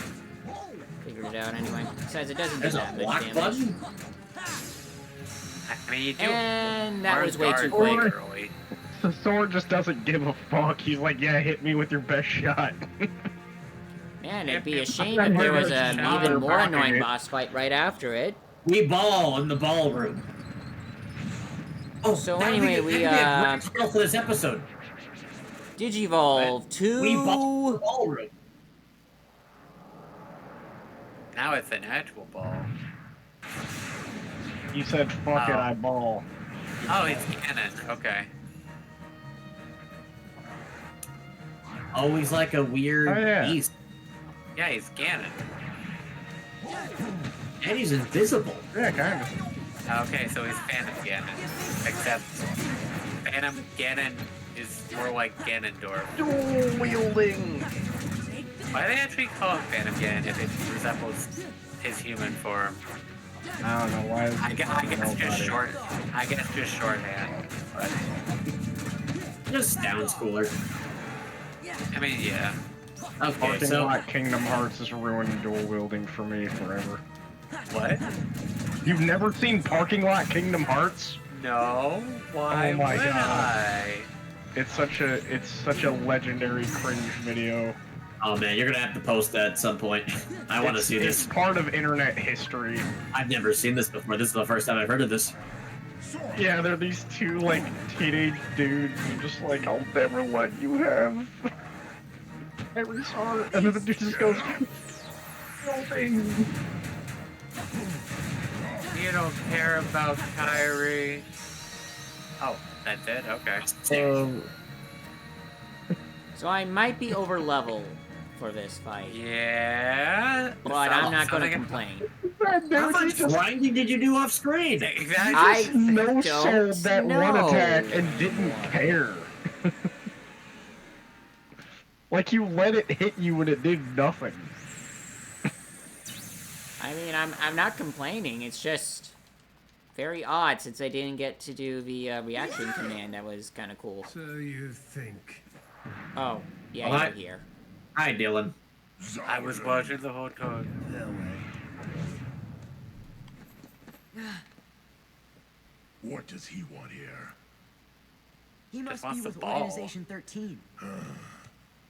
figured it out anyway. Besides, it doesn't do There's a that much block damage. button? I mean, you do. And that learn was way too guard quick. early. The sword just doesn't give a fuck. He's like, yeah, hit me with your best shot. Man, it'd be a shame if there was an even more annoying boss fight right after it. We ball in the ballroom. Oh, So that would be anyway, the great title for this episode. Digivolve to... We ball in the ballroom. Now it's an actual ball. You said, fuck it, I ball. Oh, it's cannon. Okay. Always like a weird beast. Yeah, he's Ganon. And he's invisible. Yeah, kind of. Okay, so he's Phantom Ganon. Except Phantom Ganon is more like Ganondorf. Dual wielding! Why do they actually call him Phantom Ganon if it resembles his human form? I don't know why. I guess just shorthand. But Just sounds cooler. I mean, yeah. Okay, Parking so lot Kingdom Hearts is ruining dual wielding for me forever. What? You've never seen Parking Lot Kingdom Hearts? No. Why Oh my would God. I? It's such a legendary cringe video. oh man, you're gonna have to post that at some point. I want to see It's this. part of internet history. I've never seen this before. This is the first time I've heard of this. Yeah, they're these two like teenage dudes, just like, I'll never let you have every star, and then the dude just goes, no thing. You don't care about Kyrie. Oh, that's it? Okay. So I might be over level for this fight. Yeah. But I'm not going to complain. How much grinding did you do off screen? Exactly. I no-sold that one know. attack and didn't care. Like, you let it hit you and it did nothing. I mean, I'm not complaining. It's just very odd since I didn't get to do the reaction command. That was kind of cool. So you think? Oh, yeah, Well, you're here. Hi, Dylan. I was watching the whole time. What does he want here? He must be wants the with ball. Organization 13.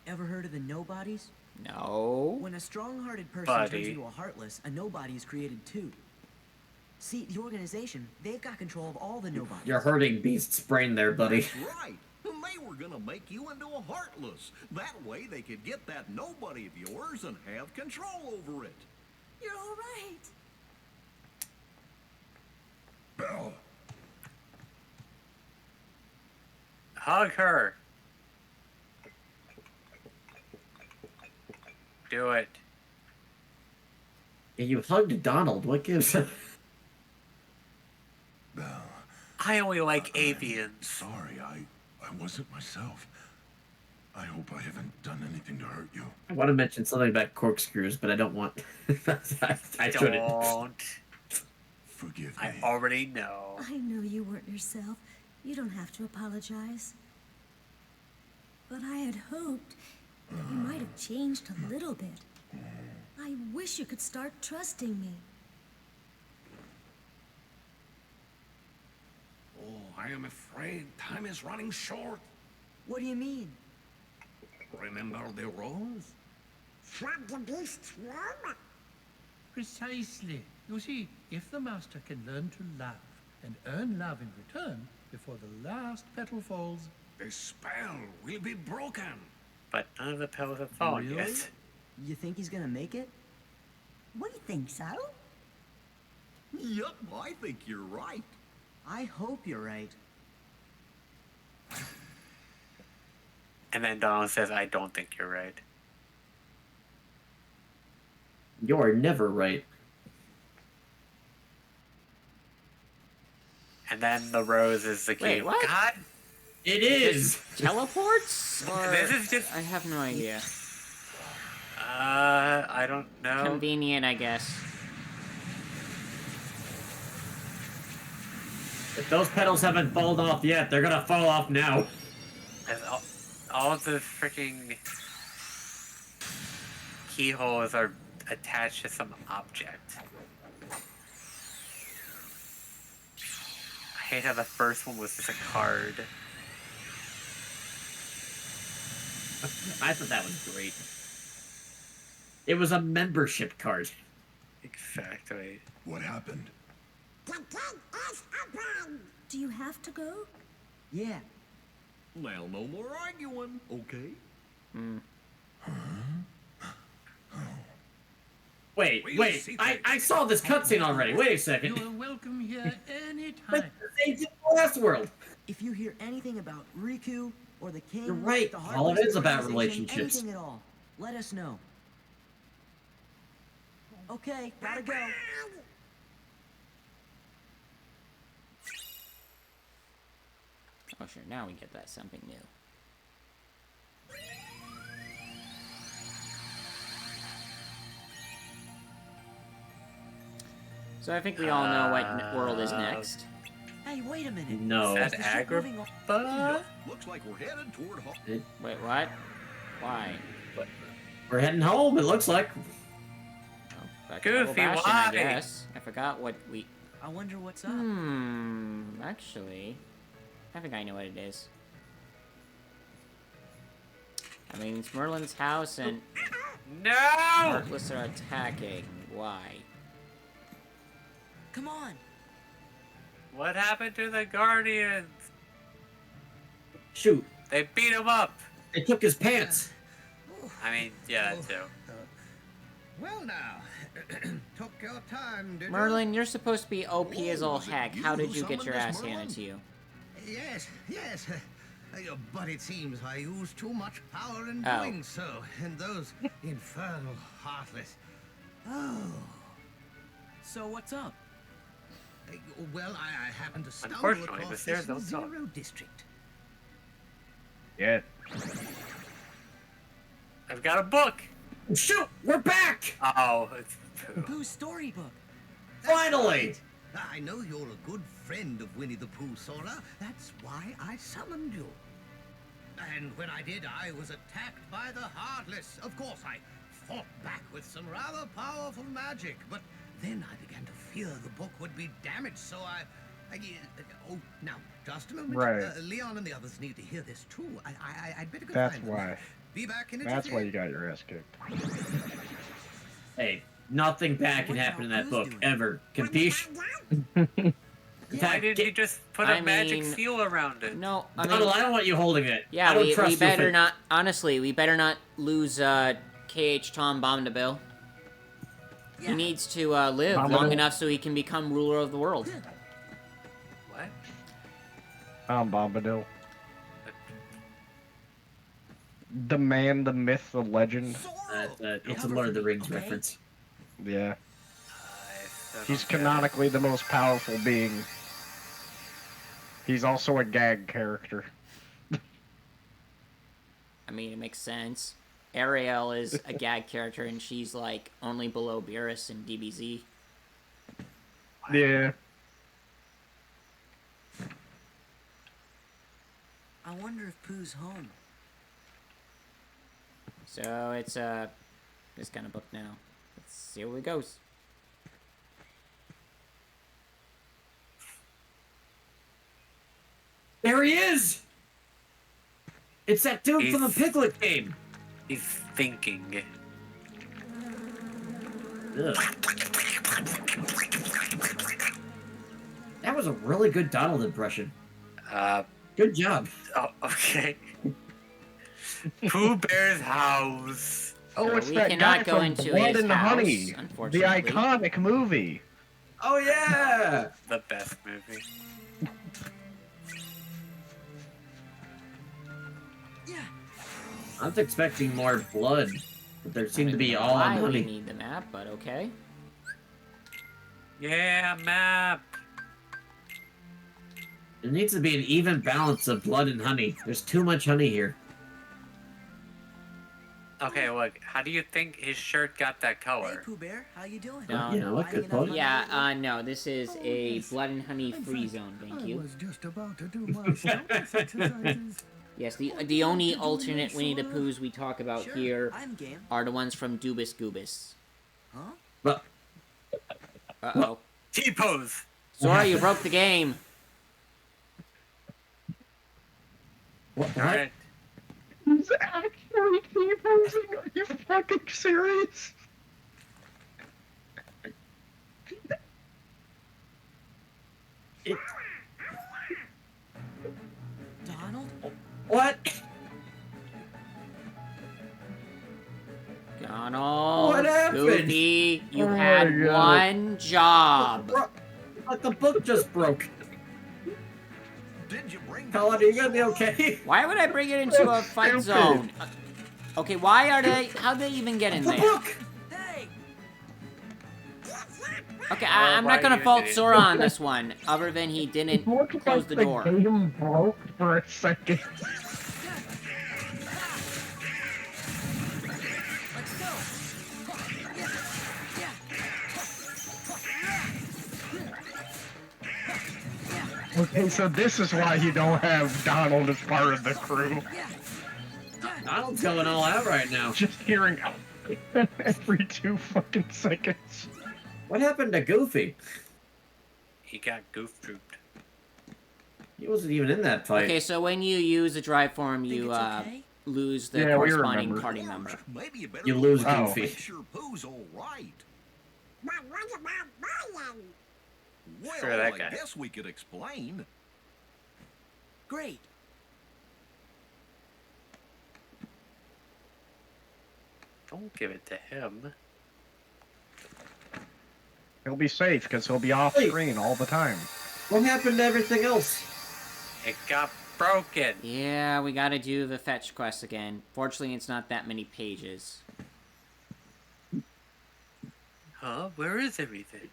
Ever heard of the Nobodies? No. When a strong-hearted person Buddy. turns into a Heartless, a Nobody is created too. See, the organization, they've got control of all the Nobodies. You're hurting Beast's brain there, buddy. That's right. They were gonna make you into a Heartless. That way they could get that nobody of yours and have control over it. You're all right. Belle, Hug her. Do it. Yeah, you hugged Donald. What gives? Belle, I only like avians. sorry, I wasn't myself. I hope I haven't done anything to hurt you. I want to mention something about corkscrews, but I don't want. I shouldn't. Don't. Forgive me. I already know. I know you weren't yourself. You don't have to apologize. But I had hoped that you might have changed a little bit. I wish you could start trusting me. Oh, I am afraid time is running short. What do you mean? Remember the rules? From the beast's room? Precisely. You see, if the master can learn to love and earn love in return before the last petal falls, The spell will be broken. But none of the petals have fallen Really? yet. You think he's gonna make it? We think so. Yup, I think you're right. I hope you're right. And then Donald says, I don't think you're right. You're never right. And then the rose is the key. Wait, what? God It is! Teleports? Or... This is just... I have no idea. I don't know. Convenient, I guess. If those petals haven't fallen off yet, they're gonna fall off now. As all of the freaking keyholes are attached to some object. I hate how the first one was just a card. I thought that was great. It was a membership card. Exactly. What happened? Do you have to go? Yeah. Well, no more arguing, okay? Wait, I saw this cutscene already. Wait a second. You are welcome here anytime. But they did the last world. If you hear anything about Riku or the king, You're right. the All it Heartless is about organization, relationships. anything at all, let us know. Okay, gotta go. Oh, sure. Now we get that something new. So I think we all know what world is next. Hey, wait a minute. No. Is that Agrabah? Looks like we're headed toward home. Wait, what? Why? We're heading home, it looks like. Oh, back to Old Goofy, Bastion, why? I guess. I forgot what we... I wonder what's up. Actually... I think I know what it is. I mean, it's Merlin's house and... No! Heartless are attacking. Why? Come on. What happened to the Guardians? Shoot. They beat him up. They took his pants. I mean, yeah, that too. Well now, took your time, did Merlin, you're supposed to be OP as all heck. How did you get your ass Merlin? handed to you? Yes, yes. But it seems I used too much power in Oh. doing so, and those infernal Heartless. Oh. So what's up? Well, I happened to stumble Unfortunately, the across stairs this don't talk. Zero district. Yeah. I've got a book. Shoot! We're back! Oh, it's Pooh's storybook. Finally! I know you're a good friend of Winnie the Pooh, Sora. That's why I summoned you. And when I did, I was attacked by the Heartless. Of course, I fought back with some rather powerful magic, but then I began to fear the book would be damaged, so oh, now, just a moment. Right. Leon and the others need to hear this, too. I'd better go That's find them. why. Be back in a That's jiffy. why you got your ass kicked. Hey, nothing bad can happen in that book, ever. Capiche? Why did you just put a I magic mean, seal around it? No, I mean... Donald, I don't want you holding it. I Yeah, don't we trust you better if it- not... Honestly, we better not lose, KH Tom Bombadil. He needs to, live long Bombadil? enough so he can become ruler of the world. What? Bombadil. The man, the myth, the legend. It's a Lord of the Rings reference. Yeah. I He's don't get it. canonically the most powerful being. He's also a gag character. I mean, it makes sense. Ariel is a gag character, and she's, like, only below Beerus and DBZ. Yeah. I wonder if Pooh's home. So, it's, this kind of book now. Let's see where it goes. There he is! It's that dude from the Piglet game! He's thinking. Ugh. That was a really good Donald impression. Good job. Oh, okay. Pooh Bear's house. Oh, So it's we that cannot guy go from into Blood his and house, Honey, the unfortunately. iconic movie. Oh yeah! The best movie. I was expecting more blood, but there seemed to be all Why on we honey. need the map, but okay. Yeah, map. There needs to be an even balance of blood and honey. There's too much honey here. Okay, look, how do you think his shirt got that Hey, color? Pooh Bear, how you doing? You know what? Good point. Yeah, no, this is a blood and honey free zone, thank you. I was just about to do my stoutness exercises. Yes, the only alternate Winnie the Poohs we talk about Sure, here I'm game. are the ones from Dubus Goobus. Huh? But Uh-oh. T-pose! Sora, you broke the game. what? Alright. He's actually T-posing? Are you fucking serious? Donald? What? Donald, What happened? Goofy, you Oh had my God. one job. But the book just broke. Did you bring Colin, are you gonna be okay? Why would I bring it into a fight Stupid. zone? Okay, why are they... How'd they even get in The there? book! Hey! Okay, Why I'm not are gonna you fault idiots? Sora on this one, other than he didn't Looked close like the the door. game broke for a second. Let's go! Okay, so this is why you don't have Donald as part of the crew. Donald's going all out right now. Just hearing every 2 fucking seconds. What happened to Goofy? He got goof trooped. He wasn't even in that fight. Okay, so when you use a drive form, Think you it's okay? lose the Yeah, we corresponding remember. party member. Maybe you better You lose Oh. Goofy. make sure Pooh's all right. Well, Sure, that I guy. guess we could explain. Great. Don't give it to him. He'll be safe because he'll be off Wait. screen all the time. What happened to everything else? It got broken. Yeah, we gotta do the fetch quest again. Fortunately, it's not that many pages. Huh? Where is everything?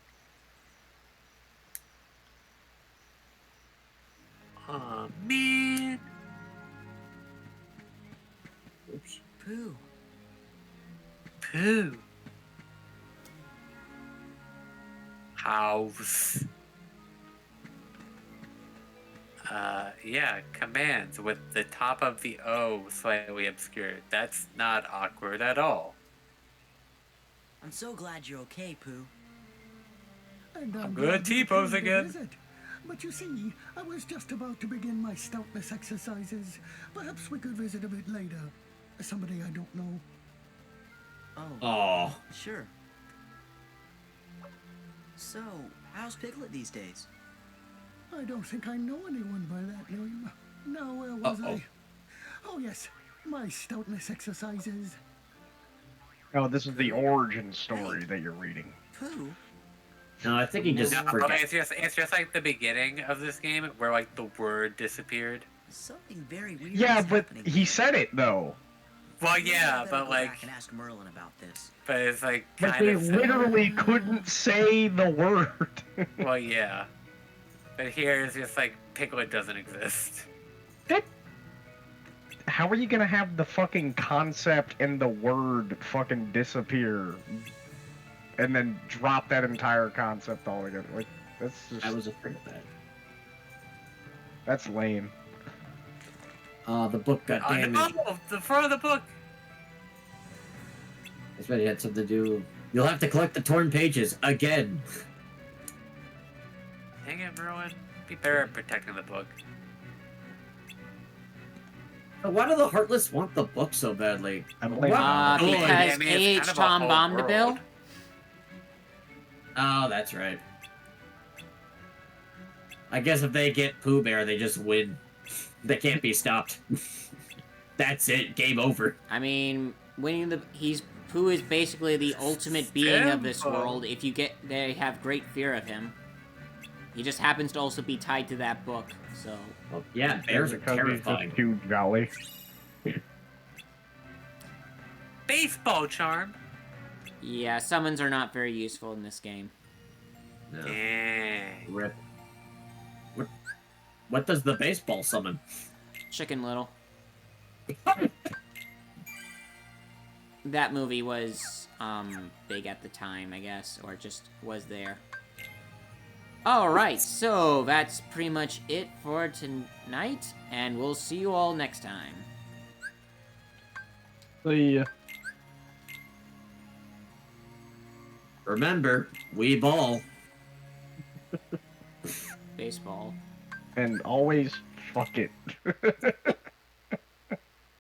Aw, man. Oops. Pooh. Pooh. House. Yeah, commands with the top of the O slightly obscured. That's not awkward at all. I'm so glad you're okay, Pooh. And I'm glad gonna you T-pose came to again. visit. But you see, I was just about to begin my stoutness exercises. Perhaps we could visit a bit later. Somebody I don't know. Oh, Oh. sure. So, how's Piglet these days? I don't think I know anyone by that name. Now, where was Uh-oh. I? Oh, yes. My stoutness exercises. Oh, this is the origin story that you're reading. Pooh? No, I think he just No, forgot. it's just like the beginning of this game where like the word disappeared. Something very weird Yeah, is but happening. he said it though. Well, Maybe I yeah, better but go like, back and ask Merlin about this. but it's like But kind they of similar. literally couldn't say the word. Well, yeah, but here it's just like Piglet doesn't exist. How are you gonna have the fucking concept and the word fucking disappear, and then drop that entire concept altogether? Like, that's just I was afraid of that. that's lame. The book got Oh damaged. no! The front of the book. I bet it had something to do. You'll have to collect the torn pages again. Dang it, Merlin! Be better at protecting the book. Why do the Heartless want the book so badly? I blame What? Because I mean, it's KH kind of a Tom whole bombed the bill? world. Oh, that's right. I guess if they get Pooh Bear, they just win. They can't be stopped. That's it. Game over. I mean, Pooh is basically the ultimate being of this Simple. world. If you get, they have great fear of him. He just happens to also be tied to that book, so. Well, yeah, bears are Because he's just terrifying. too jolly. Baseball charm. Yeah, summons are not very useful in this game. No. Dang. Rip. What does the baseball summon? Chicken Little. That movie was, big at the time, I guess, or just was there. Alright, so that's pretty much it for tonight, and we'll see you all next time. See ya. Remember, we ball. Baseball. And always fuck it.